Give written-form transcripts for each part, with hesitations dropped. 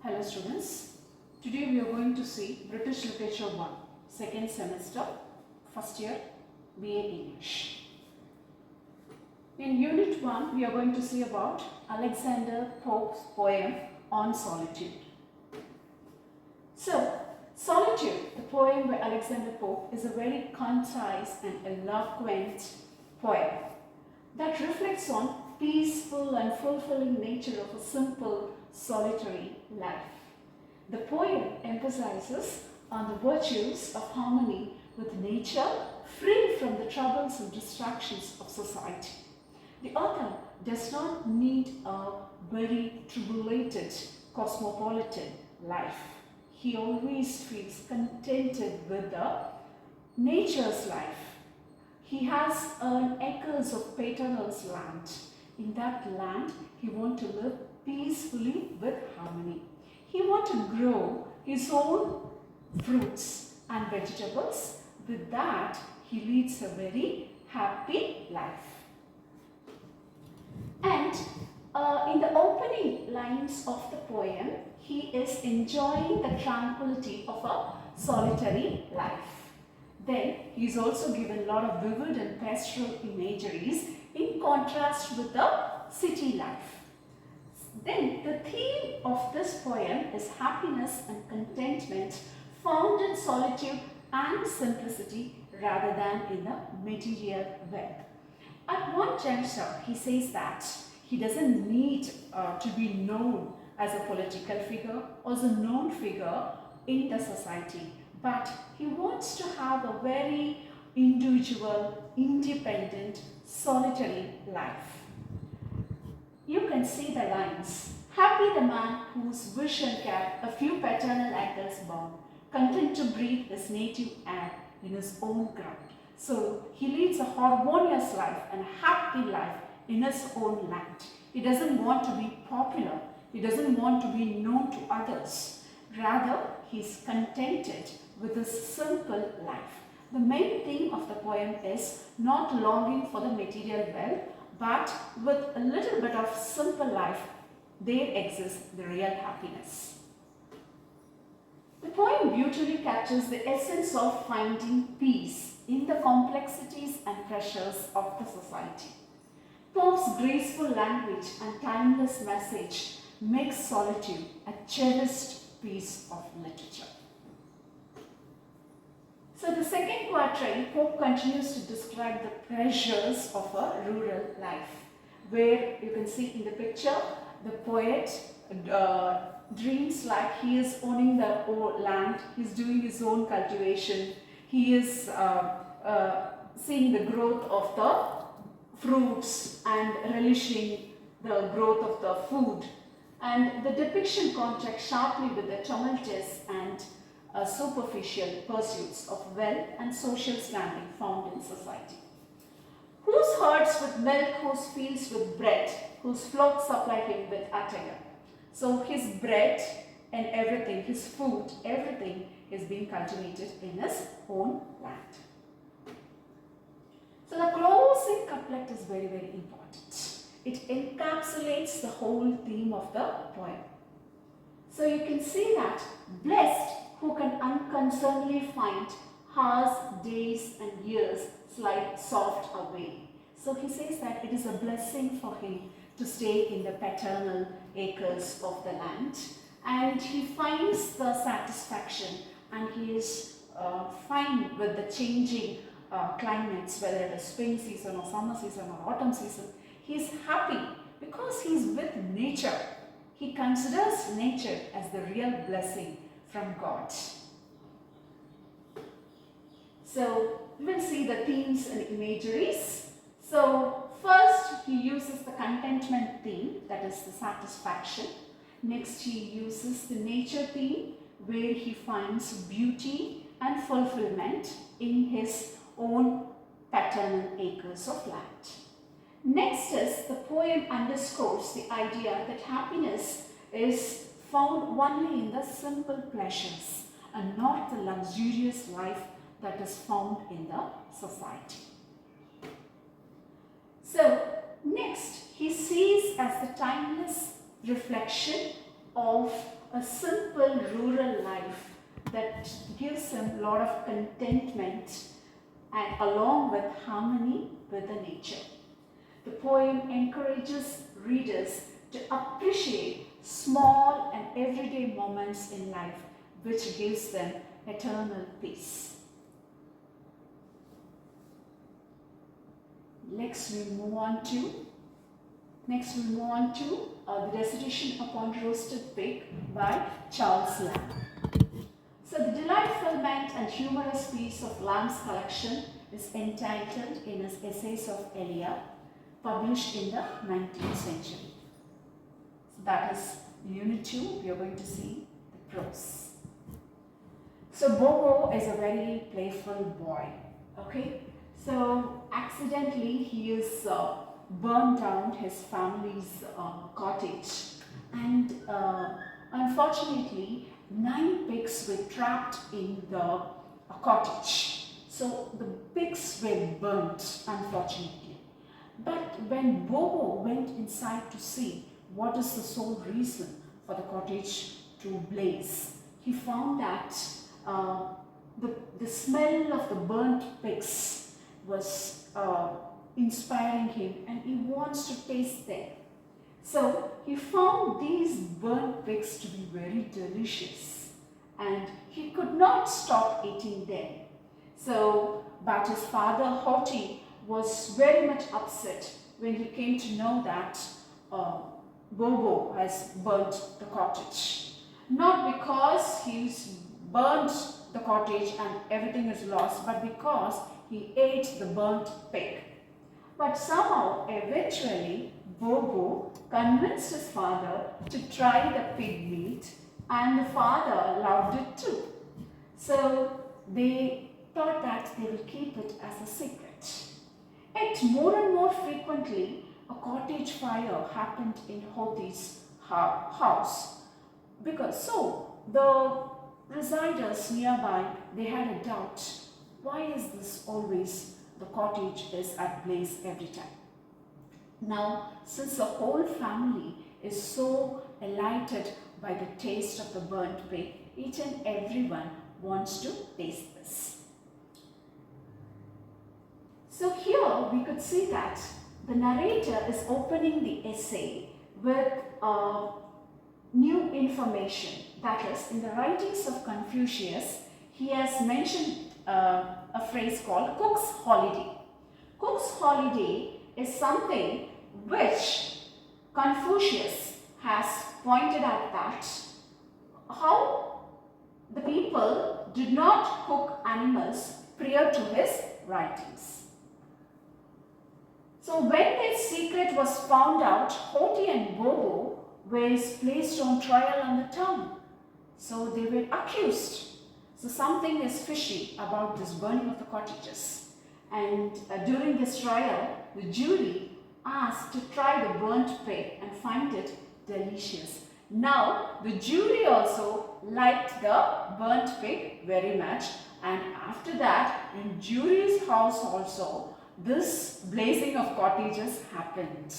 Hello students, today we are going to see British Literature 1, second semester, first year, BA English. In Unit 1, we are going to see about Alexander Pope's poem on solitude. So, Solitude, the poem by Alexander Pope, is a very concise and eloquent poem that reflects on peaceful and fulfilling nature of a simple solitary life. The poem emphasizes on the virtues of harmony with nature, free from the troubles and distractions of society. The author does not need a very tribulated cosmopolitan life. He always feels contented with the nature's life. He has acres of paternal's land. In that land, he wants to live peacefully with harmony. He wants to grow his own fruits and vegetables. With that, he leads a very happy life. And in the opening lines of the poem, he is enjoying the tranquility of a solitary life. Then he is also given a lot of vivid and pastoral imageries in contrast with the city life. Then the theme of this poem is happiness and contentment found in solitude and simplicity rather than in the material wealth. At one juncture, he says that he doesn't need to be known as a political figure or as a known figure in the society, but he wants to have a very individual, independent, solitary life. You can see the lines. Happy the man whose vision kept a few paternal acres born, content to breathe his native air in his own ground. So he leads a harmonious life and a happy life in his own land. He doesn't want to be popular. He doesn't want to be known to others. Rather, he is contented with his simple life. The main theme of the poem is not longing for the material wealth, but with a little bit of simple life, there exists the real happiness. The poem beautifully captures the essence of finding peace in the complexities and pressures of the society. Pope's graceful language and timeless message makes solitude a cherished piece of literature. So the second quatrain, Pope continues to describe the pressures of a rural life, where you can see in the picture, the poet dreams like he is owning the land, he's doing his own cultivation, he is seeing the growth of the fruits and relishing the growth of the food. And the depiction contrasts sharply with the tumultuous and superficial pursuits of wealth and social standing found in society. Whose herds with milk, whose fields with bread, whose flocks supply him with attire. So his bread and everything, his food, everything is being cultivated in his own land. So the closing couplet is very, very important. It encapsulates the whole theme of the poem. So you can see that blessed who can unconcernedly find hours, days and years slide soft away. So he says that it is a blessing for him to stay in the paternal acres of the land, and he finds the satisfaction and he is fine with the changing climates, whether it is spring season or summer season or autumn season. He is happy because he is with nature. He considers nature as the real blessing from God. So we will see the themes and imageries. So first he uses the contentment theme, that is the satisfaction. Next he uses the nature theme, where he finds beauty and fulfillment in his own paternal acres of land. Next is the poem underscores the idea that happiness is found only in the simple pleasures and not the luxurious life that is found in the society. So next he sees as the timeless reflection of a simple rural life that gives him a lot of contentment and along with harmony with the nature. The poem encourages readers to appreciate small and everyday moments in life which gives them eternal peace. Next we move on to the Recitation upon Roasted Pig by Charles Lamb. So the delightful mint and humorous piece of Lamb's collection is entitled in his Essays of Elia, published in the 19th century. So that is Unit 2. We are going to see the prose. So Bobo is a very playful boy. Okay. So accidentally he is burned down his family's cottage, and unfortunately 9 pigs were trapped in the cottage. So the pigs were burnt, unfortunately. But when Bobo went inside to see what is the sole reason for the cottage to blaze, he found that the smell of the burnt pigs was inspiring him, and he wants to taste them. So he found these burnt pigs to be very delicious, and he could not stop eating them. So, but his father Hoti was very much upset when he came to know that Bobo has burnt the cottage. Not because he's burnt the cottage and everything is lost, but because he ate the burnt pig. But somehow, eventually, Bobo convinced his father to try the pig meat, and the father loved it too. So they thought that they will keep it as a secret. Yet more and more frequently, a cottage fire happened in Hoti's house. Because so, the residers nearby, they had a doubt. Why is this always the cottage is at blaze every time? Now, since the whole family is so elated by the taste of the burnt pig, each and everyone wants to taste this. So here we could see that the narrator is opening the essay with new information. That is, in the writings of Confucius, he has mentioned a phrase called Cook's Holiday. Cook's Holiday is something which Confucius has pointed out that how the people did not cook animals prior to his writings. So when their secret was found out, Hoti and Bobo were placed on trial on the town. So they were accused. So something is fishy about this burning of the cottages. And during this trial, the jury asked to try the burnt pig and find it delicious. Now, the jury also liked the burnt pig very much, and after that, in jury's house also, this blazing of cottages happened.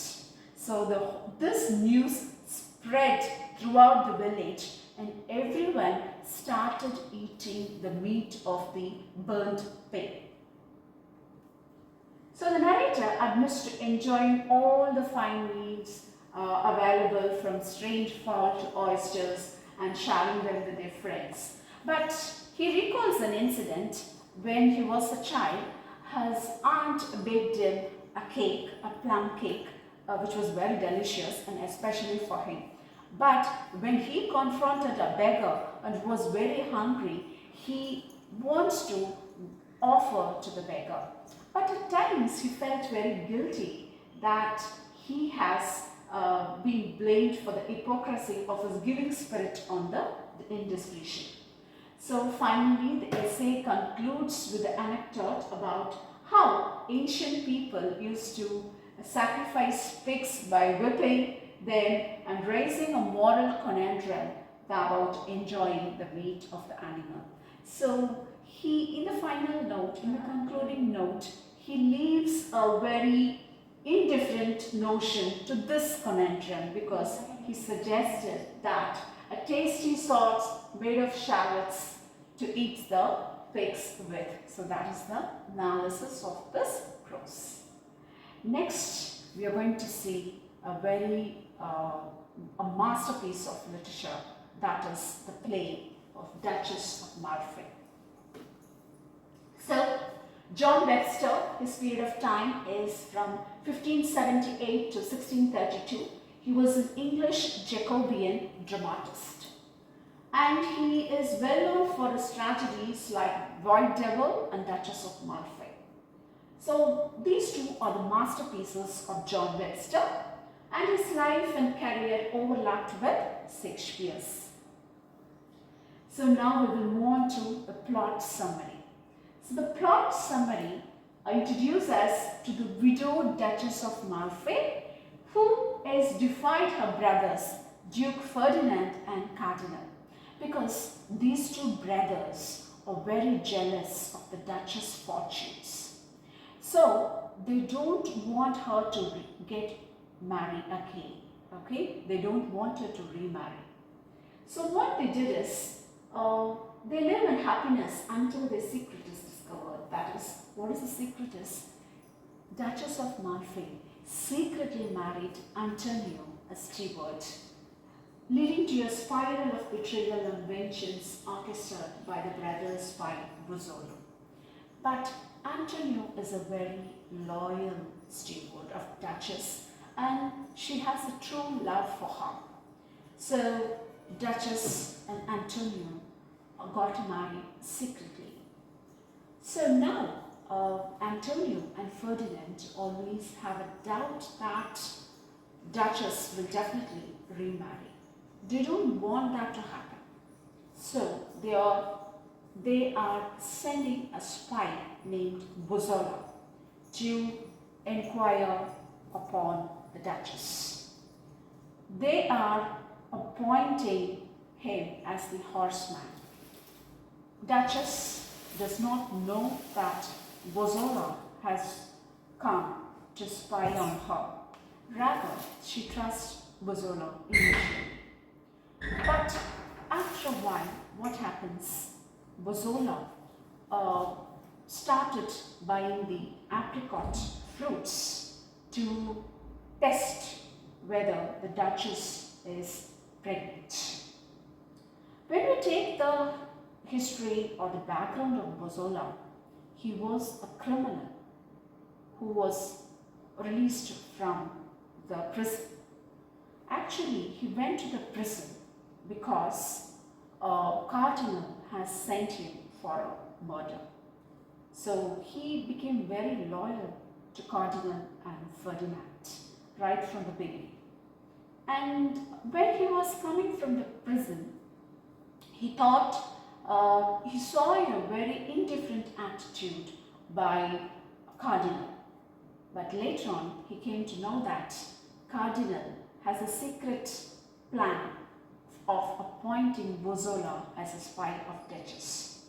So this news spread throughout the village, and everyone started eating the meat of the burnt pig. So the narrator admits to enjoying all the fine meals available, from strange fowl to oysters, and sharing them with their friends. But he recalls an incident when he was a child. His aunt baked him a cake, a plum cake, which was very delicious and especially for him. But when he confronted a beggar and was very hungry, he wants to offer to the beggar. But at times he felt very guilty that he has been blamed for the hypocrisy of his giving spirit on the indiscretion. So finally the essay concludes with the anecdote about how ancient people used to sacrifice pigs by whipping them and raising a moral conundrum about enjoying the meat of the animal. So he, in the final note, in the concluding note, he leaves a very indifferent notion to this conundrum, because he suggested that a tasty sauce made of shallots to eat the pigs with. So that is the analysis of this prose. Next, we are going to see a masterpiece of literature, that is the play of Duchess of Malfi. So, John Webster, his period of time is from 1578 to 1632. He was an English Jacobean dramatist. And he is well known for his tragedies like White Devil and Duchess of Malfi. So these two are the masterpieces of John Webster, and his life and career overlapped with Shakespeare's. So now we will move on to the plot summary. So the plot summary introduces us to the widowed Duchess of Malfi, who has defied her brothers, Duke Ferdinand and Cardinal, because these two brothers are very jealous of the Duchess' fortunes. So they don't want her to get married again. Okay, they don't want her to remarry. So what they did is they live in happiness until their secret is discovered. That is, what is the secret is? Duchess of Malfi secretly married Antonio, a steward, leading to a spiral of betrayal and vengeance orchestrated by the brothers by Bozzolo. But Antonio is a very loyal steward of Duchess, and she has a true love for her. So Duchess and Antonio got married secretly. So now Antonio and Ferdinand always have a doubt that Duchess will definitely remarry. They don't want that to happen. So they are sending a spy named Bozzolo to inquire upon the Duchess. They are appointing him as the horseman. Duchess does not know that Bozzolo has come to spy on her. Rather, she trusts Bozzolo initially. But after a while, what happens? Bozzolo started buying the apricot fruits to test whether the Duchess is pregnant. When we take the history or the background of Bozzolo, he was a criminal who was released from the prison. Actually, he went to the prison because a cardinal has sent him for a murder. So he became very loyal to Cardinal and Ferdinand right from the beginning. And when he was coming from the prison, he thought he saw a very indifferent attitude by Cardinal. But later on, he came to know that Cardinal has a secret plan of appointing Bozzolo as a spy of Duchess.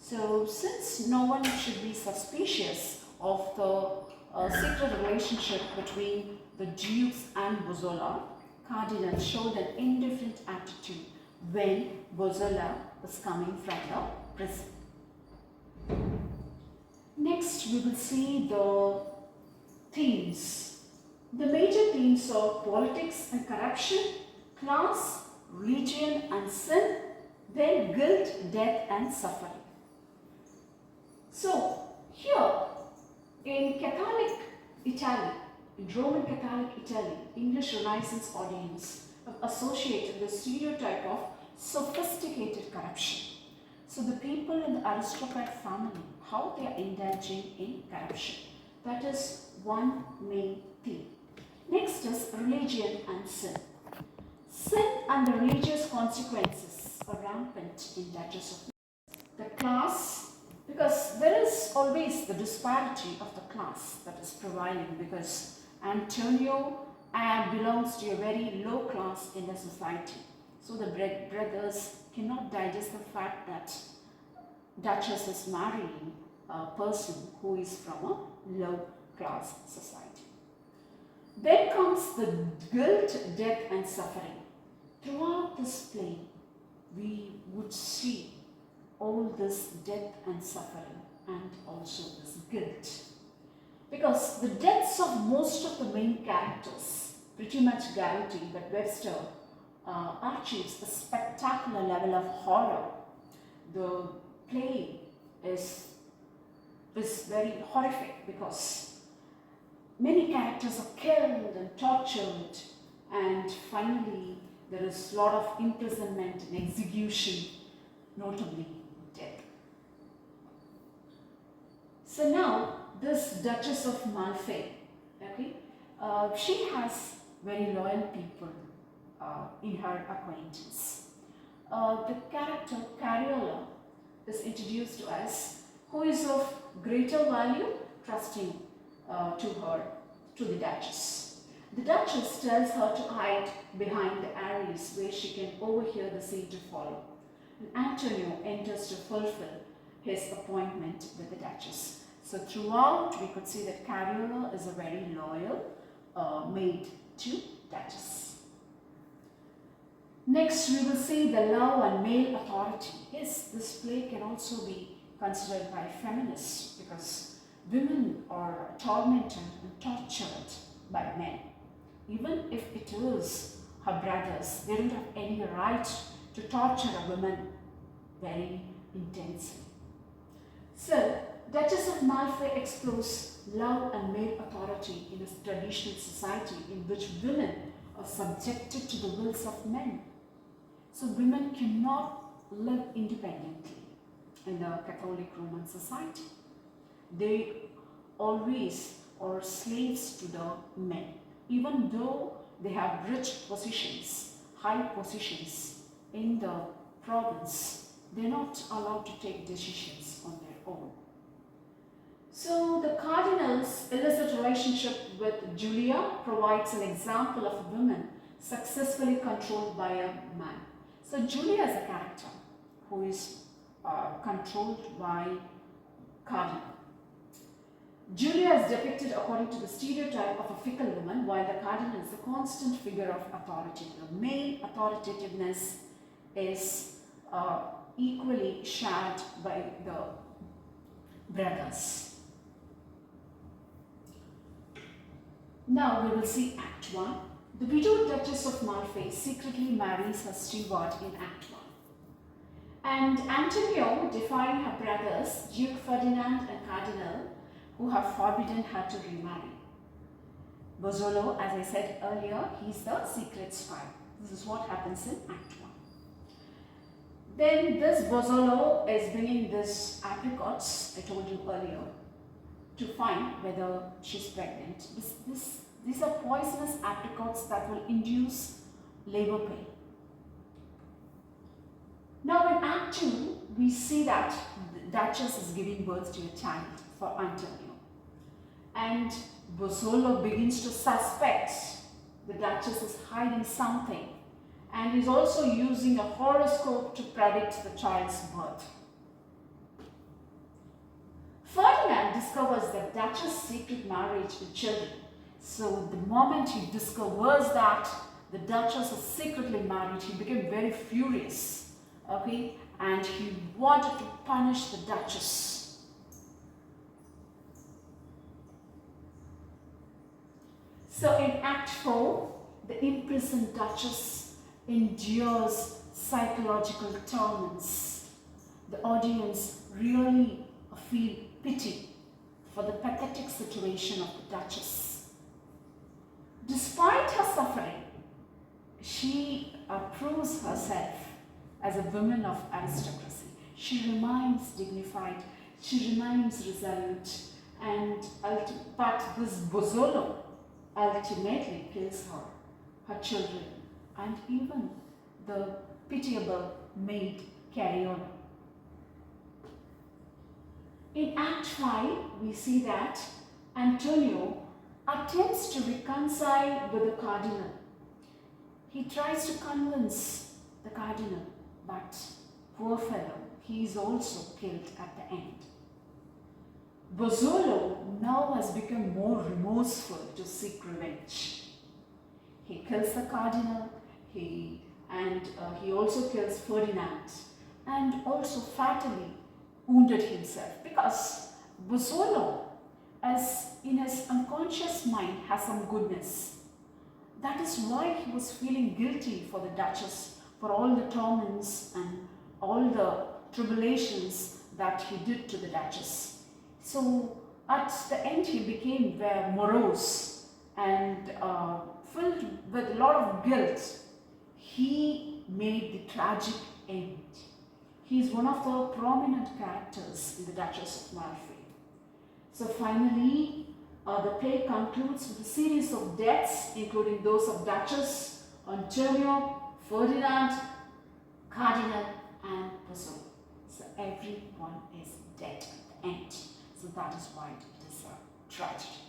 So since no one should be suspicious of the secret relationship between the dukes and Bozzolo, Cardinal showed an indifferent attitude when Bozzolo was coming from the prison. Next, we will see the themes. The major themes are politics and corruption, class, religion and sin, then guilt, death and suffering. So, here in Catholic Italy, in Roman Catholic Italy, English Renaissance audience have associated the stereotype of sophisticated corruption. So the people in the aristocrat family, how they are indulging in corruption. That is one main theme. Next is religion and sin. Sin and the religious consequences are rampant in Duchess of Malfi. The class, because there is always the disparity of the class that is prevailing, because Antonio belongs to a very low class in the society. So the brothers cannot digest the fact that Duchess is marrying a person who is from a low class society. Then comes the guilt, death and suffering. Throughout this play, we would see all this death and suffering and also this guilt. Because the deaths of most of the main characters pretty much guarantee that Webster achieves a spectacular level of horror. The play is very horrific because many characters are killed and tortured, and finally there is a lot of imprisonment and execution, notably death. So now this Duchess of Malfi, okay, she has very loyal people in her acquaintance. The character Cariola is introduced to us, who is of greater value, trusting to the Duchess. The Duchess tells her to hide behind the arrays where she can overhear the scene to follow. And Antonio enters to fulfill his appointment with the Duchess. So throughout we could see that Cariola is a very loyal maid to Duchess. Next we will see the love and male authority. Yes, this play can also be considered by feminists because women are tormented and tortured by men. Even if it is her brothers, they don't have any right to torture a woman very intensely. So, Duchess of Malfi explores love and male authority in a traditional society in which women are subjected to the wills of men. So, women cannot live independently in a Catholic Roman society. They always are slaves to the men. Even though they have rich positions, high positions in the province, they're not allowed to take decisions on their own. So the cardinal's illicit relationship with Julia provides an example of a woman successfully controlled by a man. So Julia is a character who is controlled by cardinal. Julia is depicted according to the stereotype of a fickle woman, while the cardinal is a constant figure of authority. The male authoritativeness is equally shared by the brothers. Now we will see Act 1. The widowed Duchess of Malfi secretly marries her steward in Act 1. And Antonio, defying her brothers, Duke Ferdinand and Cardinal, who have forbidden her to remarry. Bozzolo, as I said earlier, he's the secret spy. This is what happens in Act 1. Then this Bozzolo is bringing this apricots, I told you earlier, to find whether she's pregnant. These are poisonous apricots that will induce labor pain. Now in Act 2, we see that the Duchess is giving birth to a child for Antonio. And Bozzolo begins to suspect the Duchess is hiding something, and is also using a horoscope to predict the child's birth. Ferdinand discovers the Duchess' secret marriage with children. So the moment he discovers that the Duchess is secretly married, he became very furious, okay, and he wanted to punish the Duchess. So in Act 4, the imprisoned Duchess endures psychological torments. The audience really feel pity for the pathetic situation of the Duchess. Despite her suffering, she proves herself as a woman of aristocracy. She remains dignified, she remains resolute, but this Bozzolo ultimately kills her children, and even the pitiable maid Cariola. In Act 5, we see that Antonio attempts to reconcile with the cardinal. He tries to convince the cardinal, but poor fellow, he is also killed at the end. Bozzolo now has become more remorseful to seek revenge. He kills the cardinal, he also kills Ferdinand, and also fatally wounded himself, because Bozzolo, as in his unconscious mind, has some goodness. That is why he was feeling guilty for the Duchess, for all the torments and all the tribulations that he did to the Duchess. So at the end he became very morose and filled with a lot of guilt. He made the tragic end. He is one of the prominent characters in the Duchess of Malfi. So finally, the play concludes with a series of deaths, including those of Duchess, Antonio, Ferdinand, Cardinal, and Bozzolo. So everyone is dead at the end. So that is why it is a tragedy.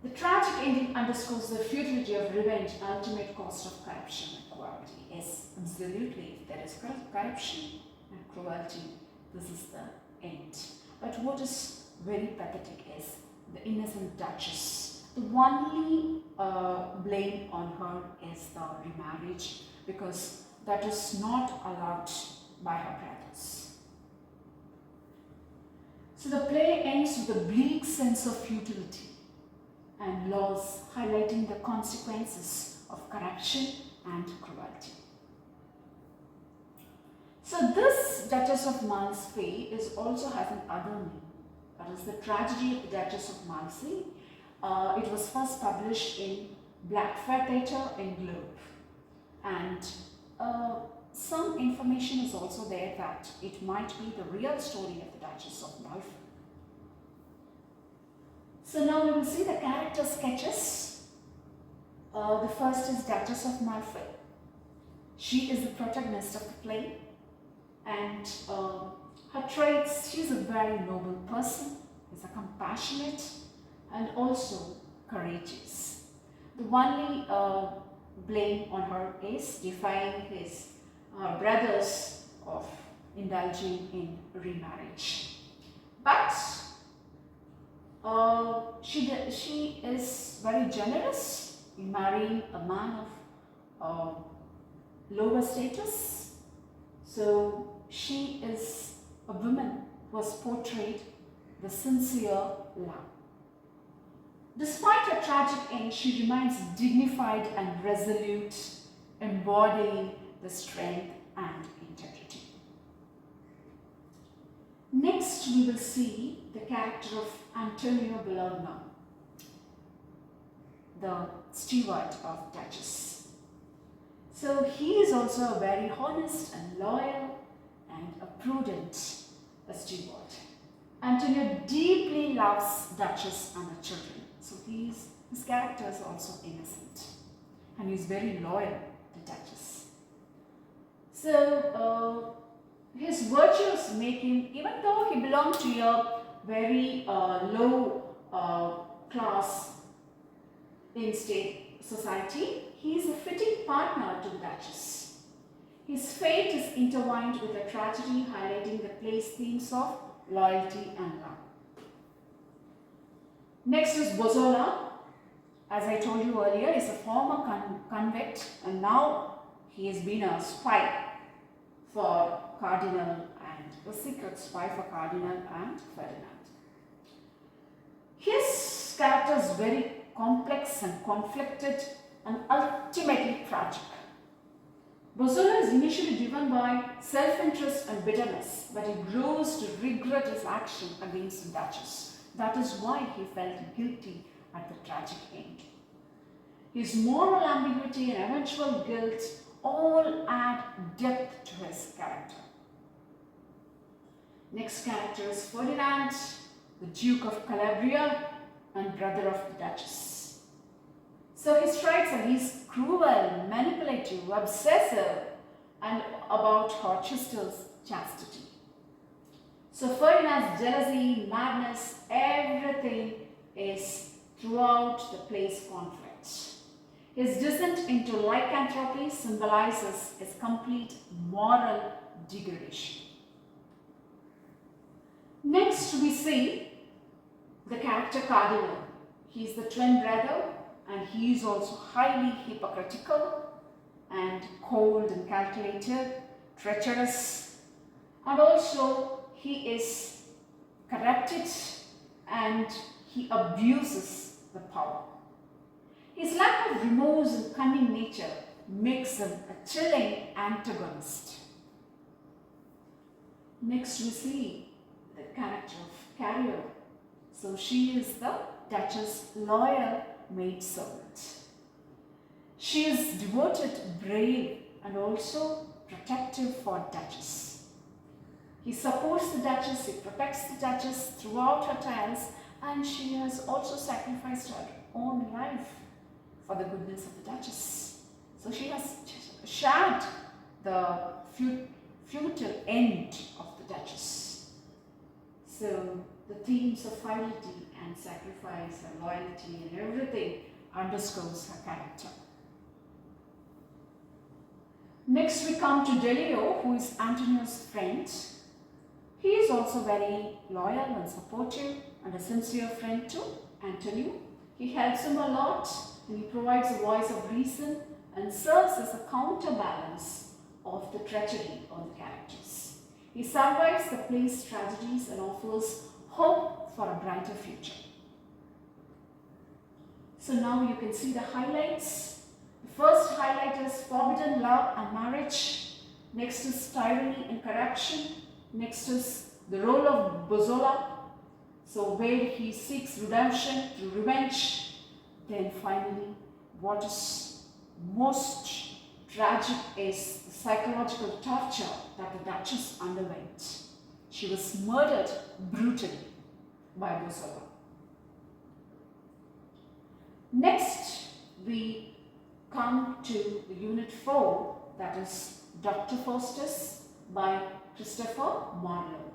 The tragic ending underscores the futility of revenge and ultimate cost of corruption and cruelty. Yes, absolutely. If there is corruption and cruelty, this is the end. But what is very pathetic is the innocent Duchess. The only blame on her is the remarriage, because that is not allowed by her brothers. So the play ends with a bleak sense of futility and loss, highlighting the consequences of corruption and cruelty. So this Duchess of Malfi also has an other name. That is the Tragedy of the Duchess of Malfi. It was first published in Blackfriars Theatre in Globe, and some information is also there that it might be the real story of the Duchess of Malfi. So now we will see the character sketches. The first is Duchess of Malfi. She is the protagonist of the play, and her traits: she is a very noble person, is a compassionate and also courageous. The only blame on her is defying his brothers of indulging in remarriage. But she is very generous in marrying a man of lower status. So she is a woman who has portrayed the sincere love. Despite her tragic end, she remains dignified and resolute, embodying the strength and integrity. Next, we will see the character of Antonio Bologna, the steward of Duchess. So he is also a very honest and loyal and a prudent steward. Antonio deeply loves Duchess and her children. So his character is also innocent, and he is very loyal to Duchess. So his virtues make him, even though he belonged to a very low class in state society, he is a fitting partner to the Duchess. His fate is intertwined with a tragedy, highlighting the play's themes of loyalty and love. Next is Bozzolo. As I told you earlier, is a former convict, and now he has been a spy for Cardinal, and a secret spy for Cardinal and Ferdinand. His character is very complex and conflicted and ultimately tragic. Bozzolo is initially driven by self-interest and bitterness, but he grows to regret his action against the Duchess. That is why he felt guilty at the tragic end. His moral ambiguity and eventual guilt all add depth to his character. Next character is Ferdinand, the Duke of Calabria and brother of the Duchess. So his traits are he's cruel, manipulative, obsessive, and about her sister's chastity. So Ferdinand's jealousy, madness, everything is throughout the play's conflict. His descent into lycanthropy symbolizes his complete moral degradation. Next we see the character Cardinal. He is the twin brother and he is also highly hypocritical and cold and calculated, treacherous, and also he is corrupted and he abuses the power. His lack of remorse and cunning nature makes him a chilling antagonist. Next we see the character of Carrier. So she is the Duchess' loyal maidservant. She is devoted, brave and also protective for Duchess. He supports the Duchess, he protects the Duchess throughout her trials, and she has also sacrificed her own life for the goodness of the Duchess. So she has shared the futile end of the Duchess. So the themes of fidelity and sacrifice and loyalty and everything underscores her character. Next we come to Delio, who is Antonio's friend. He is also very loyal and supportive and a sincere friend to Antonio. He helps him a lot and he provides a voice of reason and serves as a counterbalance of the treachery of the characters. He survives the play's tragedies and offers hope for a brighter future. So now you can see the highlights. The first highlight is forbidden love and marriage. Next is tyranny and corruption. Next is the role of Bozzola, so where he seeks redemption through revenge. Then finally, what is most tragic is the psychological torture that the Duchess underwent. She was murdered brutally by Bozzola. Next, we come to the Unit 4, that is Dr. Faustus by Christopher Marlowe.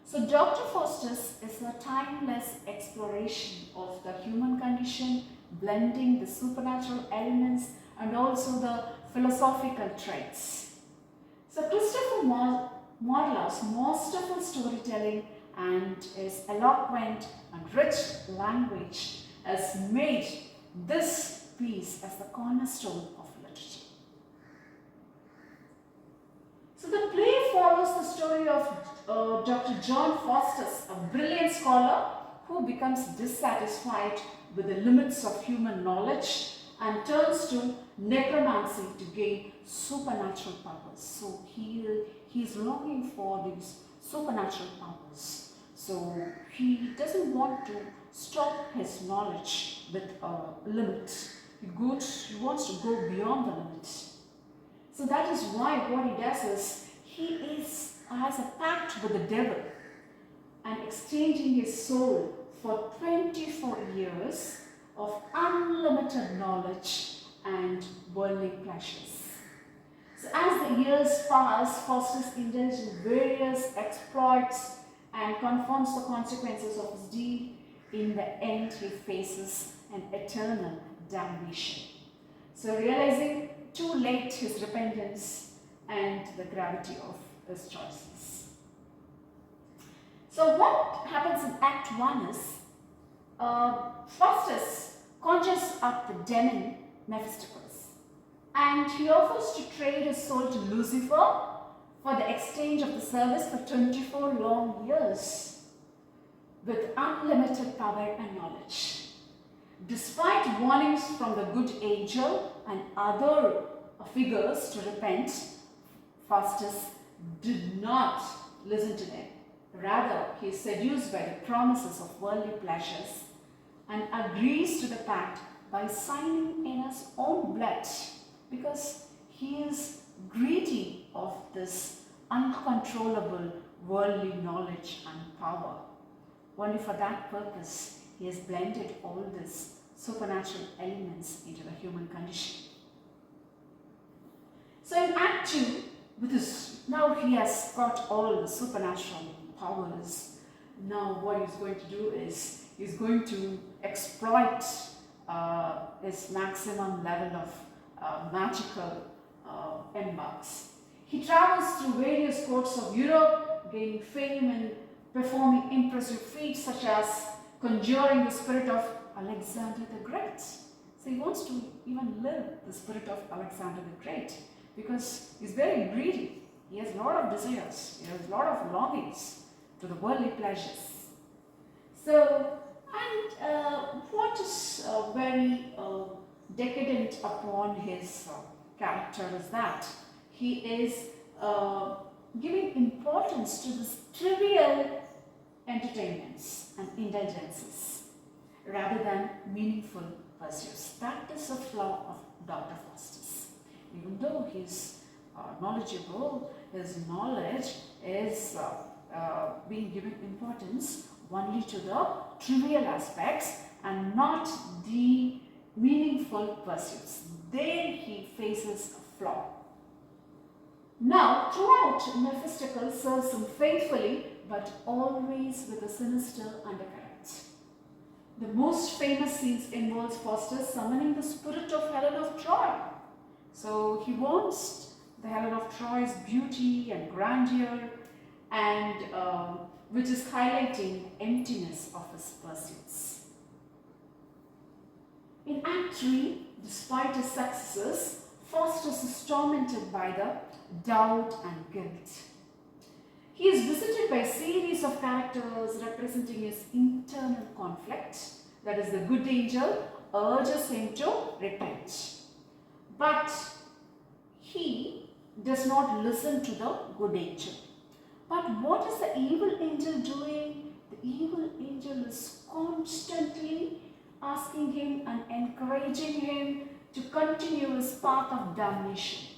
So Dr. Faustus is a timeless exploration of the human condition, blending the supernatural elements and also the philosophical traits. So Christopher Marlowe's masterful storytelling and his eloquent and rich language has made this piece as the cornerstone of literature. So the play follows the story of Dr. John Faustus, a brilliant scholar who becomes dissatisfied with the limits of human knowledge and turns to necromancy to gain supernatural powers. So he is longing for these supernatural powers. So he doesn't want to stop his knowledge with a limit. He wants to go beyond the limit. So that is why what he does is he has a pact with the devil and exchanging his soul for 24 years of unlimited knowledge and worldly pleasures. So as the years pass, Faustus indulges in various exploits and confronts the consequences of his deed. In the end, he faces an eternal damnation. So realizing too late his repentance and the gravity of his choices. So what happens in Act 1 is Faustus conjures up the demon Mephistopheles and he offers to trade his soul to Lucifer for the exchange of the service for 24 long years with unlimited power and knowledge. Despite warnings from the good angel and other figures to repent, Faustus did not listen to them. Rather, he is seduced by the promises of worldly pleasures and agrees to the pact by signing in his own blood because he is greedy of this uncontrollable worldly knowledge and power. Only for that purpose, he has blended all these supernatural elements into the human condition. So in Act 2, now he has got all the supernatural powers. Now what he's going to do is he's going to exploit his maximum level of magical embarks. He travels through various courts of Europe, gaining fame and performing impressive feats such as conjuring the spirit of Alexander the Great. So he wants to even live the spirit of Alexander the Great because he's very greedy. He has a lot of desires. He has a lot of longings to the worldly pleasures. So, and what is very decadent upon his character is that he is giving importance to this trivial entertainments and indulgences rather than meaningful pursuits. That is a flaw of Dr. Faustus. Even though he's knowledgeable, his knowledge is being given importance only to the trivial aspects and not the meaningful pursuits. There he faces a flaw. Now, throughout, Mephistophel serves him faithfully, but always with a sinister undercurrent. The most famous scenes involves Faustus summoning the spirit of Helen of Troy. So he wants the Helen of Troy's beauty and grandeur, and which is highlighting emptiness of his pursuits. In Act 3, despite his successes, Faustus is tormented by the doubt and guilt. He is visited by a series of characters representing his internal conflict, that is, the good angel urges him to repent. But he does not listen to the good angel. But what is the evil angel doing? The evil angel is constantly asking him and encouraging him to continue his path of damnation.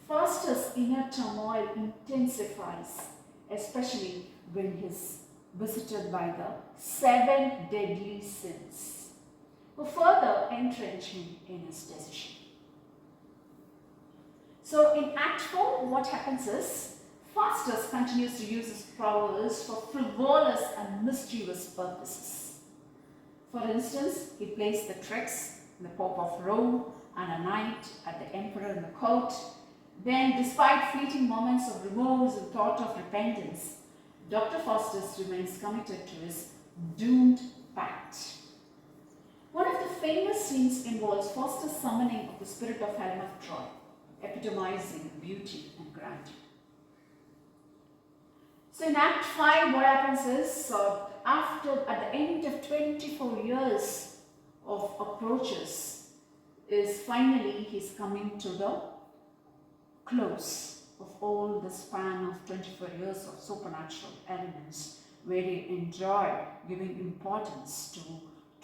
Faustus' inner turmoil intensifies, especially when he is visited by the 7 deadly sins, who further entrench him in his decision. So in Act 4, what happens is, Faustus continues to use his powers for frivolous and mischievous purposes. For instance, he plays the tricks in the Pope of Rome and a night at the emperor in the court. Then, despite fleeting moments of remorse and thought of repentance, Dr. Faustus remains committed to his doomed pact. One of the famous scenes involves Faustus' summoning of the spirit of Helen of Troy, epitomizing beauty and grandeur. So in Act 5, what happens is, at the end of 24 years of approaches, is finally he's coming to the close of all the span of 24 years of supernatural elements, where he enjoy giving importance to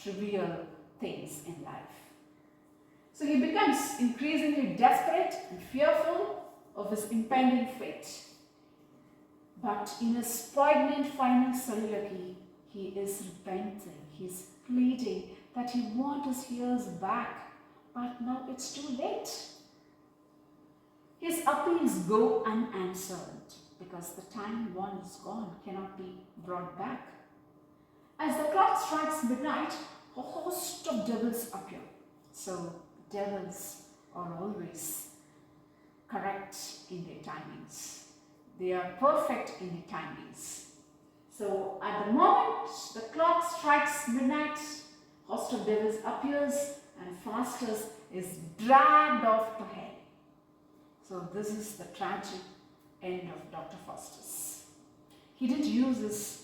trivial things in life. So he becomes increasingly desperate and fearful of his impending fate. But in his poignant final soliloquy, he is repenting, he is pleading that he wants his years back, but now it's too late. His appeals go unanswered because the time once gone cannot be brought back. As the clock strikes midnight, a host of devils appear. So devils are always correct in their timings. They are perfect in their timings. So at the moment the clock strikes midnight, host of devils appears and Faustus is dragged off to hell. So this is the tragic end of Dr. Faustus. He didn't use his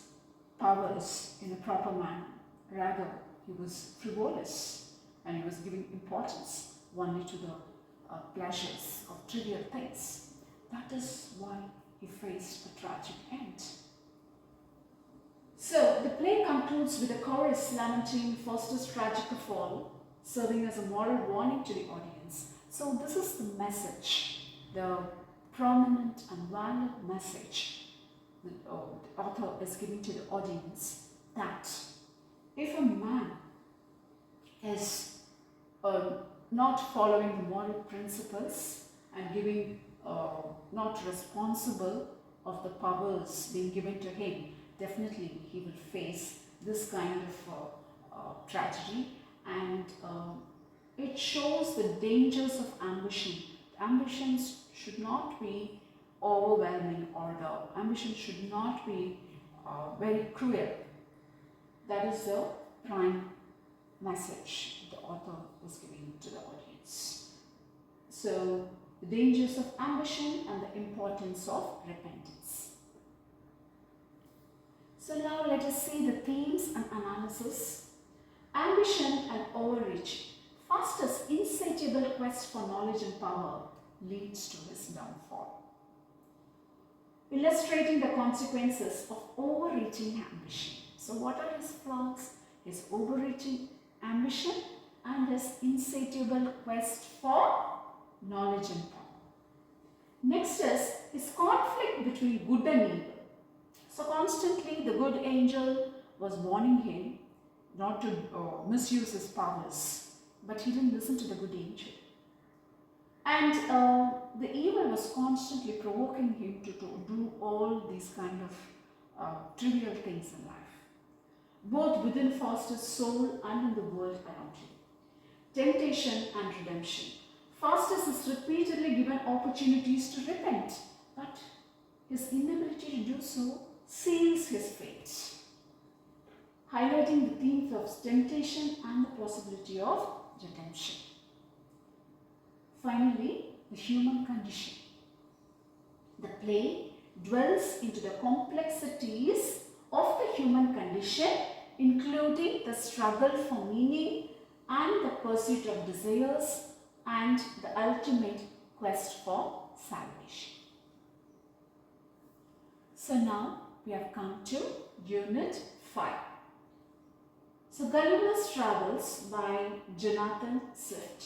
powers in a proper manner. Rather, he was frivolous and he was giving importance only to the pleasures of trivial things. That is why he faced a tragic end. So the play concludes with a chorus lamenting Faustus' tragic fall, serving as a moral warning to the audience. So this is the message, the prominent and valid message the author is giving to the audience, that if a man is not following the moral principles and giving not responsible of the powers being given to him, definitely he will face this kind of tragedy, and it shows the dangers of ambition. Ambitions should not be overwhelming, or the ambition should not be very cruel. That is the prime message the author is giving to the audience. So, the dangers of ambition and the importance of repentance. So now let us see the themes and analysis. Ambition and overreach. Foster's insatiable quest for knowledge and power leads to his downfall. Illustrating the consequences of overreaching ambition. So what are his flaws? His overreaching ambition and his insatiable quest for knowledge and power. Next is his conflict between good and evil. So constantly the good angel was warning him not to misuse his powers, but he didn't listen to the good angel. And the evil was constantly provoking him to do all these kind of trivial things in life, both within Foster's soul and in the world around him. Temptation and redemption. Foster is repeatedly given opportunities to repent, but his inability to do so seals his fate, highlighting the themes of temptation and the possibility of redemption. Finally, the human condition. The play dwells into the complexities of the human condition, including the struggle for meaning and the pursuit of desires and the ultimate quest for salvation. So now we have come to Unit 5. So Gulliver's Travels by Jonathan Swift.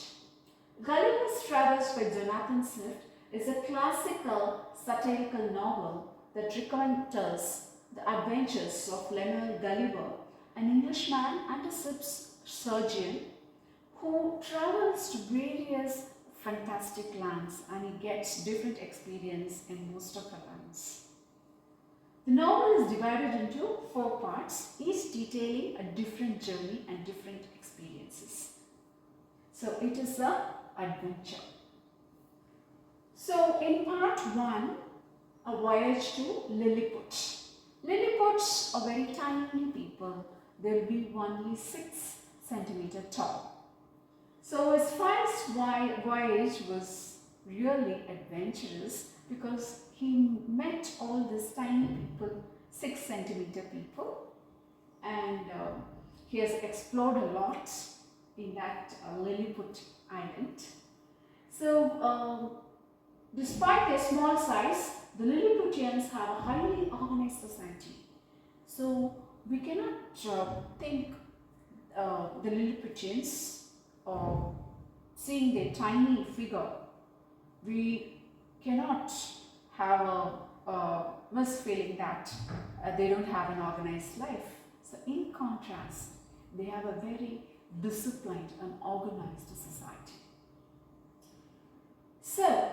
Gulliver's Travels by Jonathan Swift is a classical satirical novel that recounts the adventures of Lemuel Gulliver, an Englishman and a ship's surgeon who travels to various fantastic lands, and he gets different experience in most of the lands. The novel is divided into 4 parts, each detailing a different journey and different experiences. So it is an adventure. So in part 1, a voyage to Lilliput. Lilliputs are very tiny people. They will be only 6 centimeters tall. So his first voyage was really adventurous because he met all these tiny people, 6 centimeter people, and he has explored a lot in that Lilliput island. So despite their small size, the Lilliputians have a highly organized society. So we cannot think the Lilliputians seeing their tiny figure. We cannot have a misfeeling that they don't have an organized life. So in contrast, they have a very disciplined and organized society. So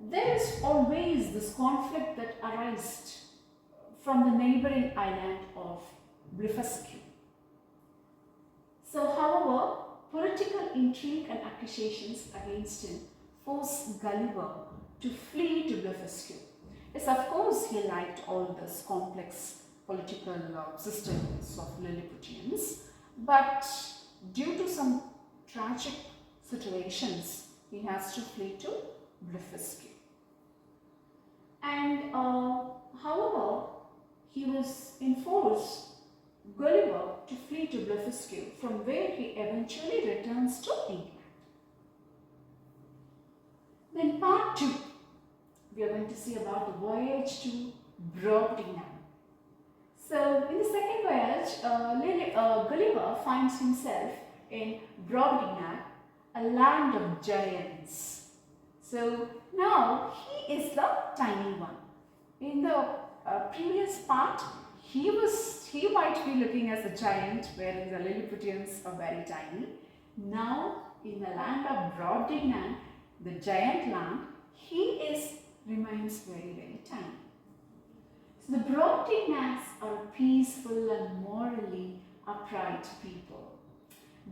there is always this conflict that arises from the neighboring island of Blefuscu. So however, political intrigue and accusations against him force Gulliver to flee to Blefuscu. Yes, of course, he liked all this complex political systems of Lilliputians, but due to some tragic situations, he has to flee to Blefuscu. And however, he was enforced Gulliver to flee to Blefuscu, from where he eventually returns to England. Then part 2, we are going to see about the voyage to Brobdingnag. So in the second voyage, Gulliver finds himself in Brobdingnag, a land of giants. So now he is the tiny one. In the previous part, he might be looking as a giant, whereas the Lilliputians are very tiny. Now in the land of Brobdingnag, the giant land, he remains very, very tiny. So the Brobdingnags are peaceful and morally upright people.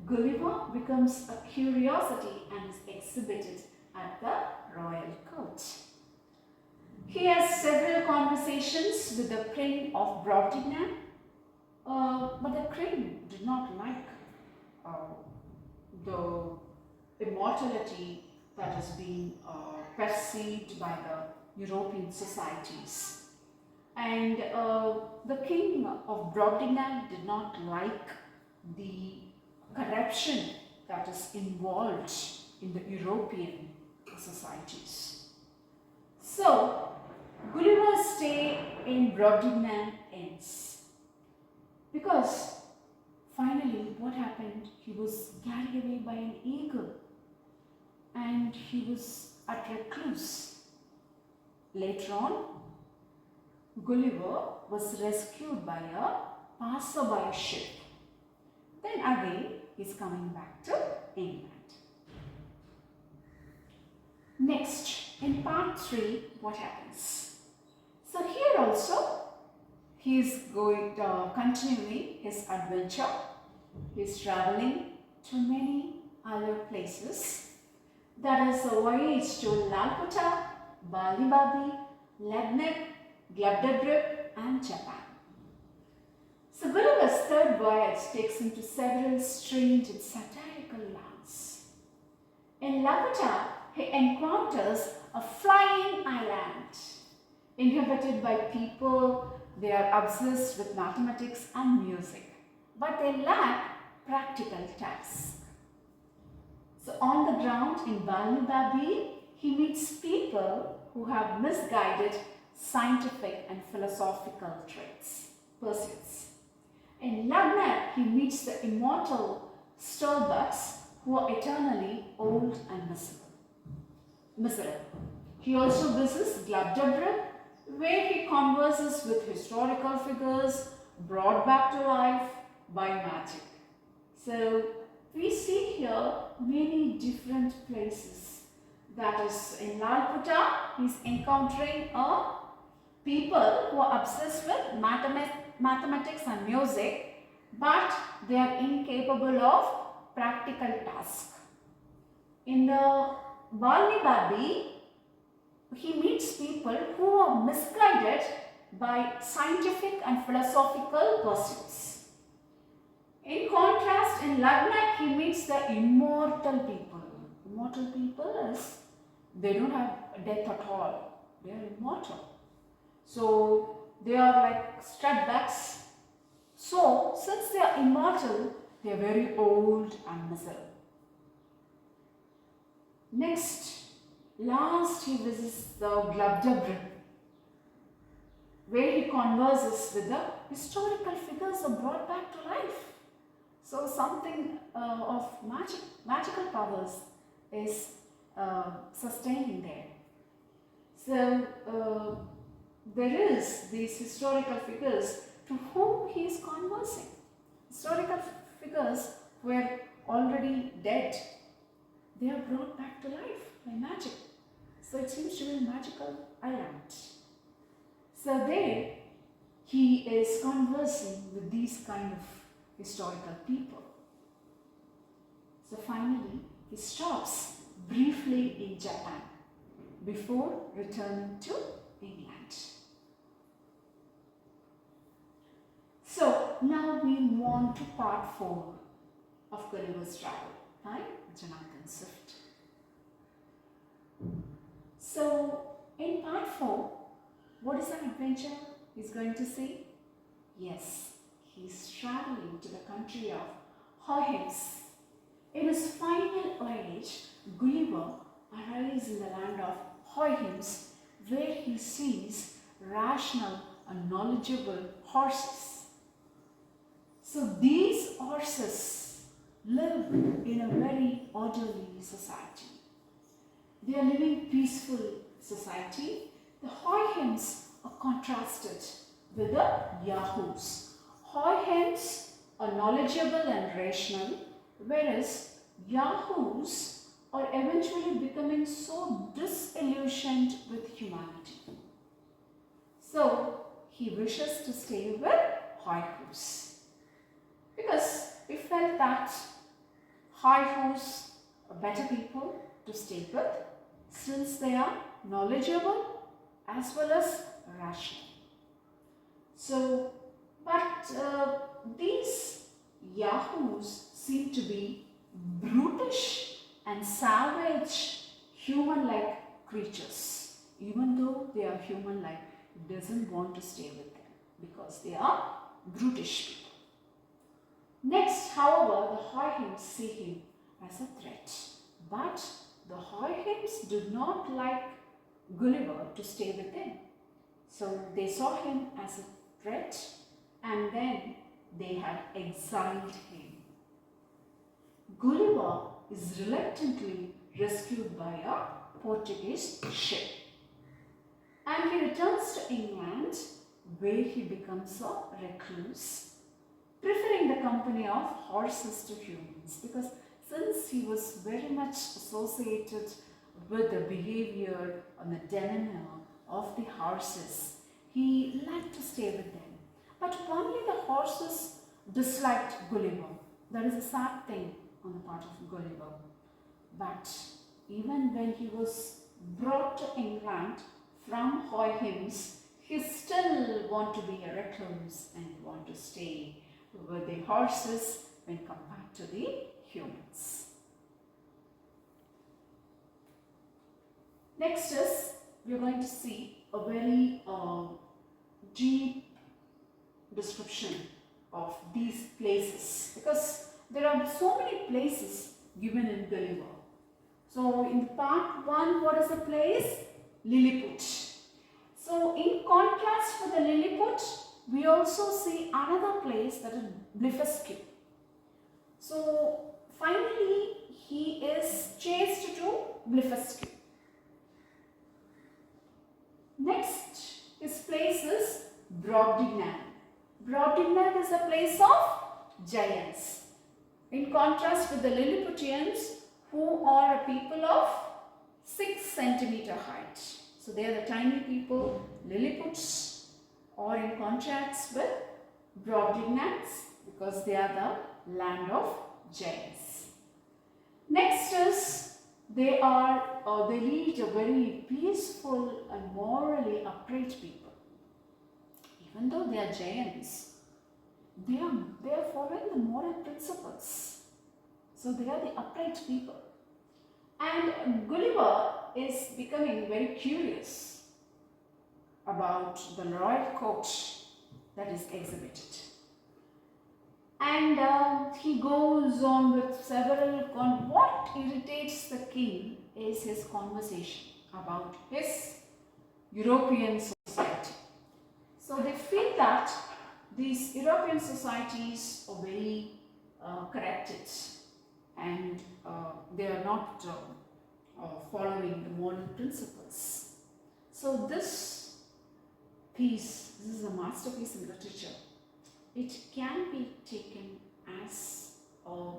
Gulliver becomes a curiosity and is exhibited at the royal court. He has several conversations with the Prince of Brobdingnag, But the king did not like uh, the immortality that is being perceived by the European societies. And the king of Brobdingnag did not like the corruption that is involved in the European societies. So, Gulliver's stay in Brobdingnag ends because finally what happened? He was carried away by an eagle and he was at recluse. Later on, Gulliver was rescued by a passerby ship. Then again, he's coming back to England. Next, in part 3, what happens? So here also, he is continuing his adventure. He is traveling to many other places. That is a voyage to Lalkota, Balibabi, Luggnagg, Glubbdubdrib and Japan. So Gulliver's third voyage takes him to several strange and satirical lands. In Lakota, he encounters a flying island inhabited by people. They are obsessed with mathematics and music, but they lack practical tasks. So on the ground in Balibabi, he meets people who have misguided scientific and philosophical pursuits. In Luggnagg, he meets the immortal Starbucks who are eternally old and miserable. He also visits Glubbdubdrib, where he converses with historical figures brought back to life by magic. So we see here many different places. That is, in Lalkota, he's encountering people who are obsessed with mathematics and music, but they are incapable of practical tasks. In the Balibabi, he meets people who are misguided by scientific and philosophical pursuits. In contrast, in Luggnagg, he meets the immortal people. Immortal people is, they don't have death at all. They are immortal. So, they are like Stradbacks. So, since they are immortal, they are very old and miserable. Next, last he visits the Glubbdubdrib, where he converses with the historical figures are brought back to life. So something of magical powers is sustaining there. So there is these historical figures to whom he is conversing. Historical figures were already dead. They are brought back to life by magic. So it seems to be a magical island. So there he is conversing with these kind of historical people. So finally he stops briefly in Japan before returning to England. So now we move on to part 4 of Gulliver's Travel by Jonathan Swift. So in part 4, what is an adventure he's going to see? Yes, he's traveling to the country of Houyhnhnms. In his final voyage, Gulliver arrives in the land of Houyhnhnms, where he sees rational and knowledgeable horses. So these horses live in a very orderly society. They are living peaceful society. The Houyhnhnms are contrasted with the Yahoos. Houyhnhnms are knowledgeable and rational, whereas Yahoos are eventually becoming so disillusioned with humanity. So he wishes to stay with Houyhnhnms because we felt that Houyhnhnms are better people to stay with, since they are knowledgeable as well as rational. So But these yahoos seem to be brutish and savage, human-like creatures. Even though they are human-like, it doesn't want to stay with them because they are brutish people. Next, however, the Houyhnhnms see him as a threat. But the Houyhnhnms did not like Gulliver to stay with them. So they saw him as a threat and then they had exiled him. Gulliver is reluctantly rescued by a Portuguese ship and he returns to England where he becomes a recluse, preferring the company of horses to humans, because since he was very much associated with the behavior and the demeanor of the horses, he liked to stay with them. But only the horses disliked Gulliver. That is a sad thing on the part of Gulliver. But even when he was brought to England from Houyhnhnms, he still want to be a recluse and want to stay with the horses when compared to the humans. Next is, we are going to see a very deep description of these places, because there are so many places given in Gulliver. So in part 1, what is the place? Lilliput. So in contrast for the Lilliput, we also see another place, that is Blefuscu. So finally he is chased to Blefuscu. Next, his place is Brobdingnag. Brobdingnag is a place of giants. In contrast with the Lilliputians, who are a people of 6 centimeter height. So they are the tiny people. Lilliputs are in contrast with Brobdingnags because they are the land of giants. Next is, they lead a very peaceful and morally upright people. Even though they are giants, they are following the moral principles. So they are the upright people. And Gulliver is becoming very curious about the royal court that is exhibited. And he goes on with several, what irritates the king is his conversation about his European society. So they feel that these European societies are very corrupted and they are not following the moral principles. So this piece, this is a masterpiece in literature. It can be taken as a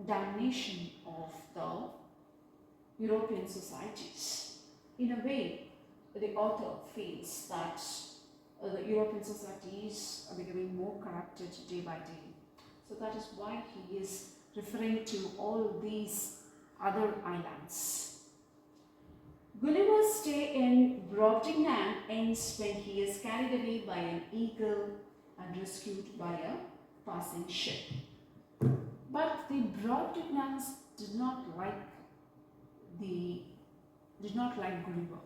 damnation of the European societies. In a way, the author feels that the European societies are becoming more corrupted day by day. So that is why he is referring to all these other islands. Gulliver's stay in Brobdingnag ends when he is carried away by an eagle and rescued by a passing ship. But the Brobdingnags did not like Gulliver.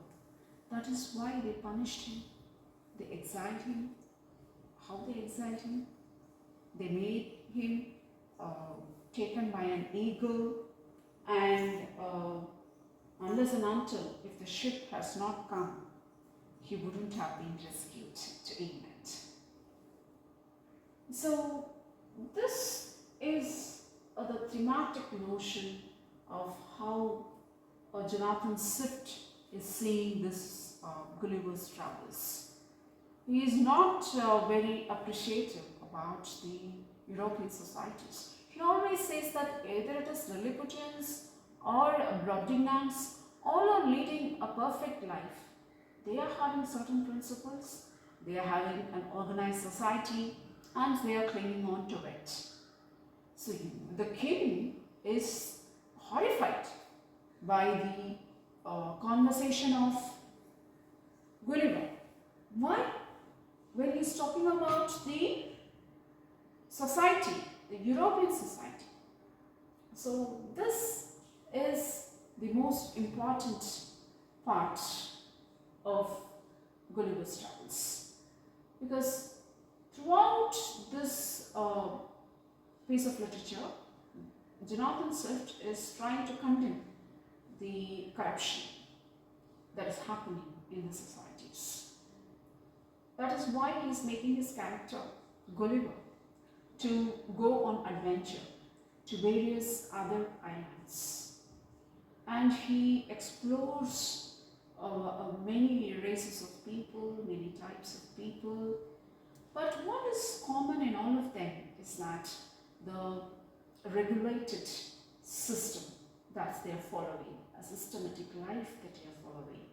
That is why they punished him. They exiled him. How they exiled him? They made him taken by an eagle, and unless and until if the ship has not come, he wouldn't have been rescued to England. So this is the thematic notion of how Jonathan Swift is seeing this Gulliver's Travels. He is not very appreciative about the European societies. He always says that either it is Lilliputians or Brobdingnags, all are leading a perfect life. They are having certain principles, they are having an organized society, and they are clinging on to it. So the king is horrified by the conversation of Gulliver. Why? When he's talking talking about the society, the European society. So this is the most important part of Gulliver's Travels, because throughout this piece of literature, Jonathan Swift is trying to condemn the corruption that is happening in the societies. That is why he is making his character Gulliver to go on adventure to various other islands, and he explores many races of people, many types of people. But what is common in all of them is that the regulated system that they are following, a systematic life that they are following,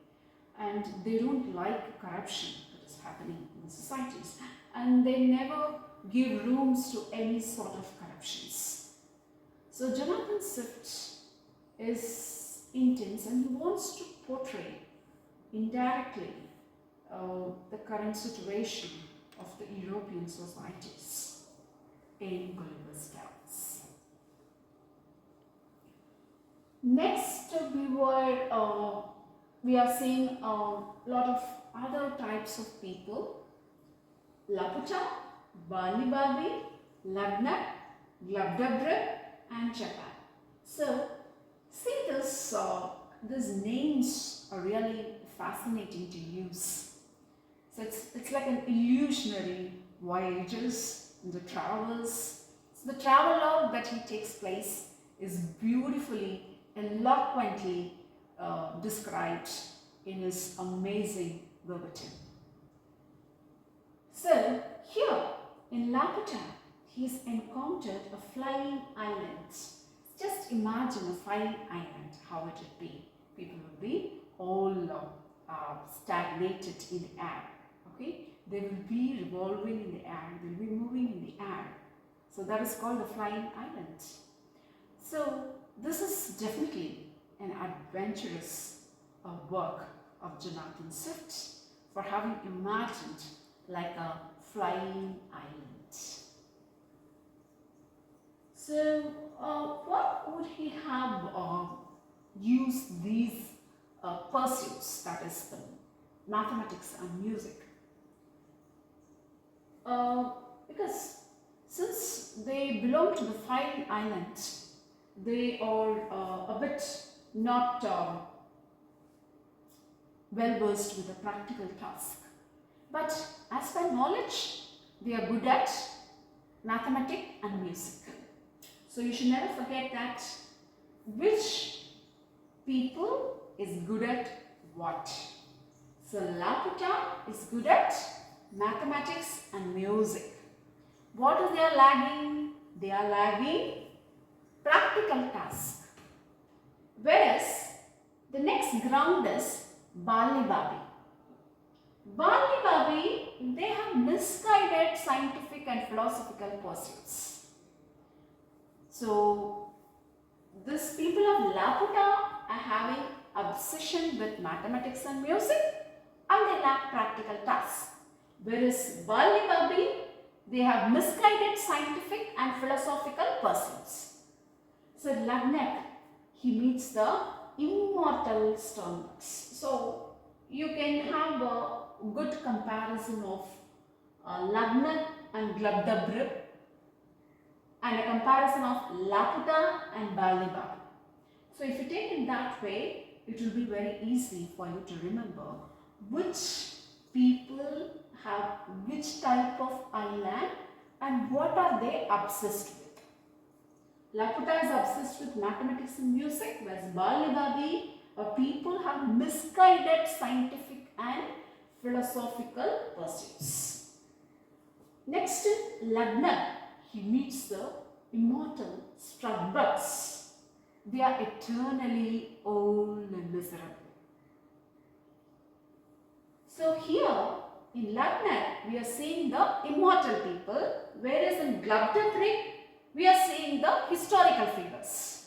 and they don't like corruption that is happening in the societies, and they never give rooms to any sort of corruptions. So Jonathan Swift is intense, and he wants to portray indirectly the current situation of the European societies in Gulliver's Travels. Next, we are seeing a lot of other types of people: Laputa, Bali, Luggnagg, Glubbdubdrib, and Japan. So, see these names are really fascinating to use. So it's like an illusionary voyages, the travels. So the travelogue that he takes place is beautifully, eloquently described in his amazing verbatim. So here in Laputa, he's encountered a flying island. Just imagine a flying island, how it would be. People would be all stagnated in the air. Okay, they will be revolving in the air, they will be moving in the air. So that is called the flying island. So this is definitely an adventurous work of Jonathan Swift for having imagined like a flying island. So what would he have used these pursuits, that is the mathematics and music? Because since they belong to the flying island, they are a bit not well versed with a practical task. But as per knowledge, they are good at mathematics and music. So you should never forget that which people is good at what. So Laputa is good at mathematics and music. What is they are lagging? They are lagging practical task. Whereas the next ground is Bali. Bali, they have misguided scientific and philosophical pursuits. So these people of Laputa are having obsession with mathematics and music, and they lack practical tasks. Whereas Bali, they have misguided scientific and philosophical pursuits. So Luggnagg, he meets the immortal Sternbucks. So you can have a good comparison of Luggnagg and Glubbdubdrib, and a comparison of Laputa and Bali. So if you take it that way, it will be very easy for you to remember which people have which type of island and what are they obsessed with. Laputa is obsessed with mathematics and music, whereas Bali people have misguided scientific and philosophical pursuits. Next in Luggnagg, he meets the immortal Sternbucks. They are eternally old and miserable. So here in Luggnagg, we are seeing the immortal people, whereas in Glubbdubdrib, we are seeing the historical figures.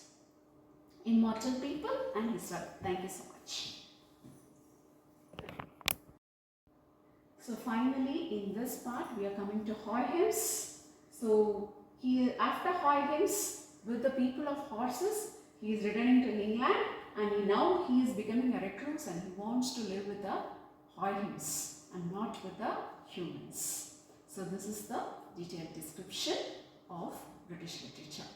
Immortal people and historical. Thank you so much. So finally in this part we are coming to Huygens. So after Huygens, with the people of horses, he is returning to England, and now he is becoming a recluse and he wants to live with the Huygens and not with the humans. So this is the detailed description of British literature.